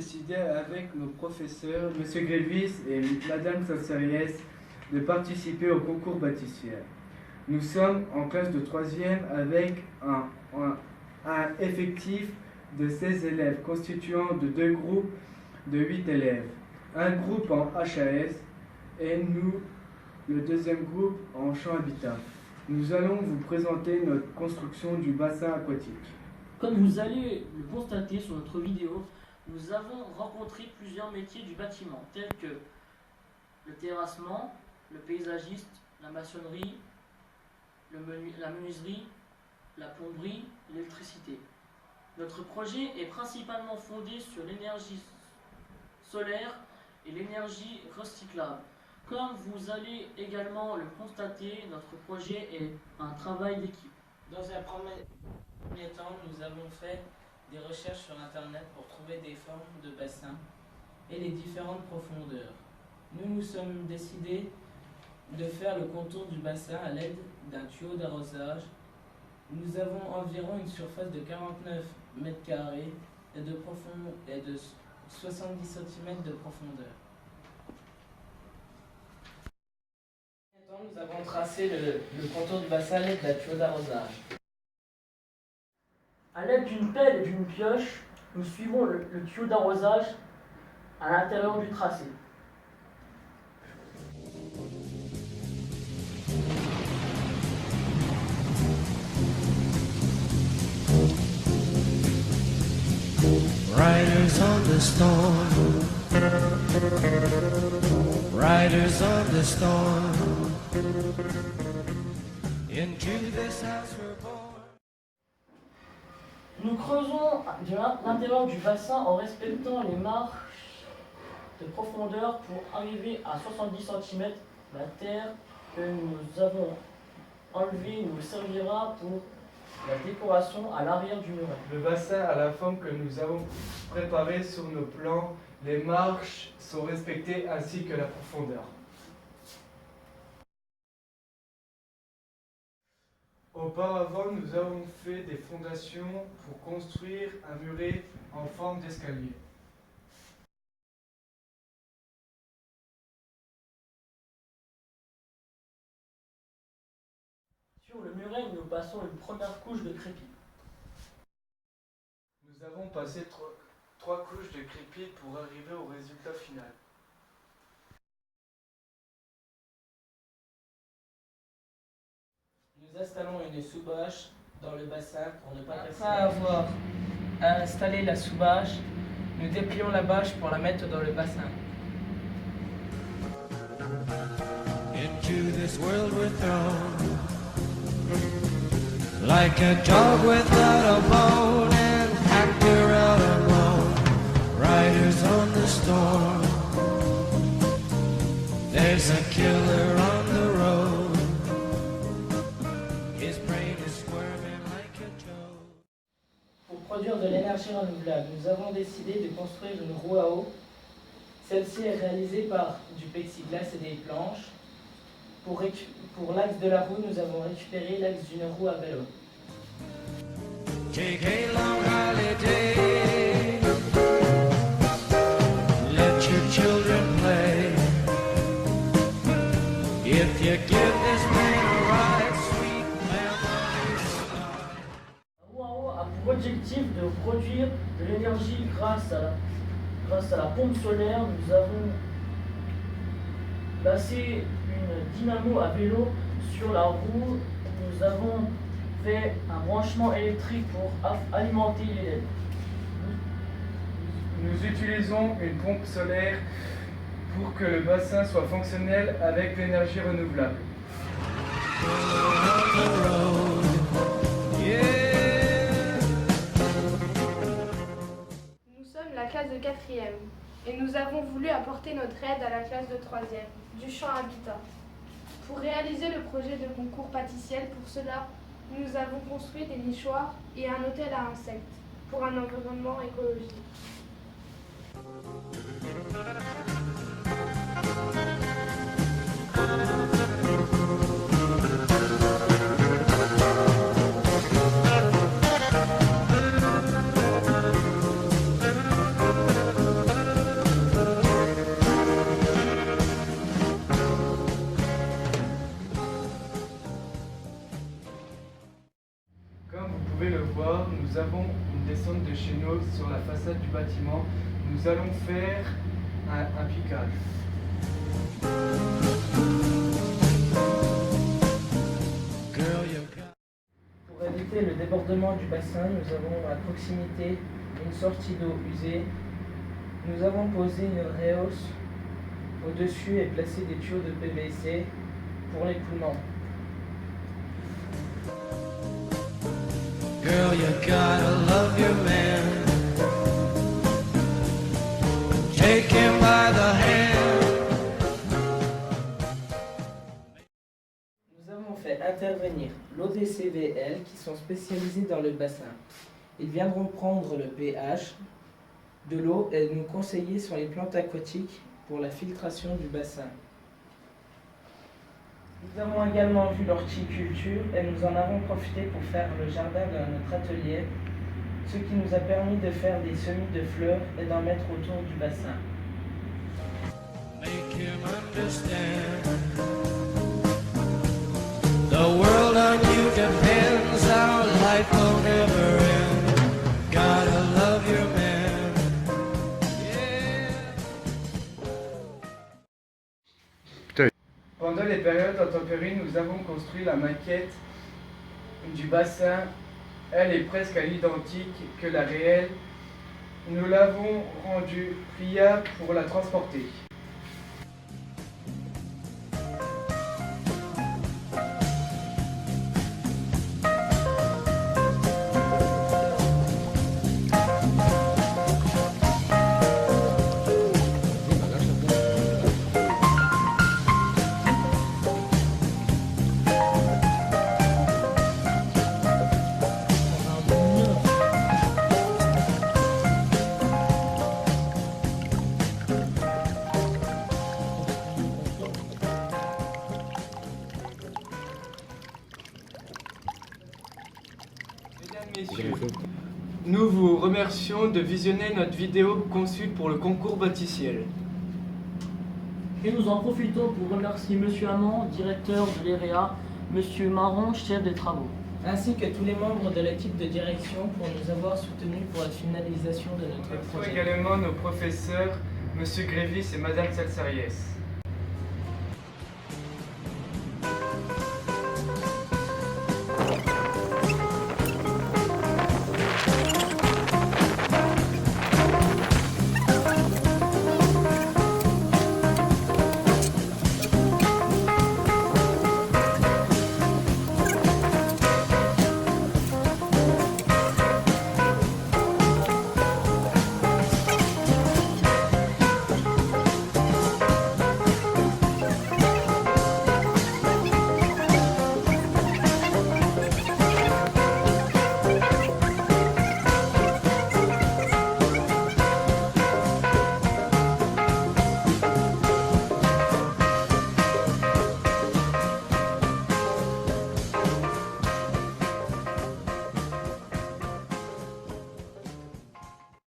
décidé avec nos professeurs, M. Grévis et Mme Sansariès, de participer au concours bâtissière. Nous sommes en classe de 3e avec un effectif de 16 élèves constituant de 2 groupes de 8 élèves. Un groupe en HAS et nous, le deuxième groupe en champ habitat. Nous allons vous présenter notre construction du bassin aquatique. Comme vous allez le constater sur notre vidéo, nous avons rencontré plusieurs métiers du bâtiment, tels que le terrassement, le paysagiste, la maçonnerie, la menuiserie, la plomberie, l'électricité. Notre projet est principalement fondé sur l'énergie solaire et l'énergie recyclable. Comme vous allez également le constater, notre projet est un travail d'équipe. Dans un premier temps, nous avons fait des recherches sur Internet pour trouver des formes de bassins et les différentes profondeurs. Nous nous sommes décidés de faire le contour du bassin à l'aide d'un tuyau d'arrosage. Nous avons environ une surface de 49 mètres carrés et de 70 cm de profondeur. Nous avons tracé le contour du bassin à l'aide d'un tuyau d'arrosage. À l'aide d'une pelle et d'une pioche, nous suivons le tuyau d'arrosage à l'intérieur du tracé. Riders on the storm, riders on the storm, into this house we're born. Nous creusons l'intérieur du bassin en respectant les marches de profondeur pour arriver à 70 cm. La terre que nous avons enlevée nous servira pour la décoration à l'arrière du muret. Le bassin a la forme que nous avons préparée sur nos plans. Les marches sont respectées ainsi que la profondeur. Auparavant, nous avons fait des fondations pour construire un muret en forme d'escalier. Sur le muret, nous passons une première couche de crépi. Nous avons passé trois couches de crépi pour arriver au résultat final. Nous installons une sous-bâche dans le bassin pour ne pas casser. Après avoir installé la sous-bâche, nous déplions la bâche pour la mettre dans le bassin. Into this world we're thrown, like a dog without a bone, an actor out alone, riders on the storm. There's a killer on the road, his brain is squirming like a toad. Pour produire de l'énergie renouvelable, nous avons décidé de construire une roue à eau. Celle-ci est réalisée par du plexiglas et des planches. Pour l'axe de la roue, nous avons récupéré l'axe d'une roue à vélo. Take a long holiday, let your children play. If you give this man a ride, sweet memories. La roue à eau a pour objectif de produire de l'énergie grâce à la pompe solaire. Nous avons placé une dynamo à vélo sur la roue. Nous avons fait un branchement électrique pour alimenter les LED. Nous utilisons une pompe solaire pour que le bassin soit fonctionnel avec l'énergie renouvelable. Nous sommes la classe de 4e et nous avons voulu apporter notre aide à la classe de 3e du champ habitat. Pour réaliser le projet de concours pâtissiel, pour cela, nous avons construit des nichoirs et un hôtel à insectes pour un environnement écologique. nous avons une descente de chéneaux sur la façade du bâtiment. Nous allons faire un piquage. Pour éviter le débordement du bassin, nous avons à proximité une sortie d'eau usée. Nous avons posé une rehausse au-dessus et placé des tuyaux de PVC pour l'écoulement. Girl, you gotta love your man. Take him by the hand. Nous avons fait intervenir l'ODCVL qui sont spécialisés dans le bassin. Ils viendront prendre le pH de l'eau et nous conseiller sur les plantes aquatiques pour la filtration du bassin. Nous avons également vu l'horticulture et nous en avons profité pour faire le jardin de notre atelier, ce qui nous a permis de faire des semis de fleurs et d'en mettre autour du bassin. Make him understand. The world on you depends. Our life will never end. Gotta love your man. Yeah. Pendant les périodes intempéries, nous avons construit la maquette du bassin. Elle est presque à l'identique que la réelle. Nous l'avons rendue pliable pour la transporter. Mesdames, Messieurs, nous vous remercions de visionner notre vidéo conçue pour le concours bâticiel. Et nous en profitons pour remercier Monsieur Hamon, directeur de l'EREA, Monsieur Marron, chef des travaux. Ainsi que tous les membres de l'équipe de direction pour nous avoir soutenus pour la finalisation de notre Nous remercions projet. également nos professeurs, Monsieur Grévis et Madame Salsariès.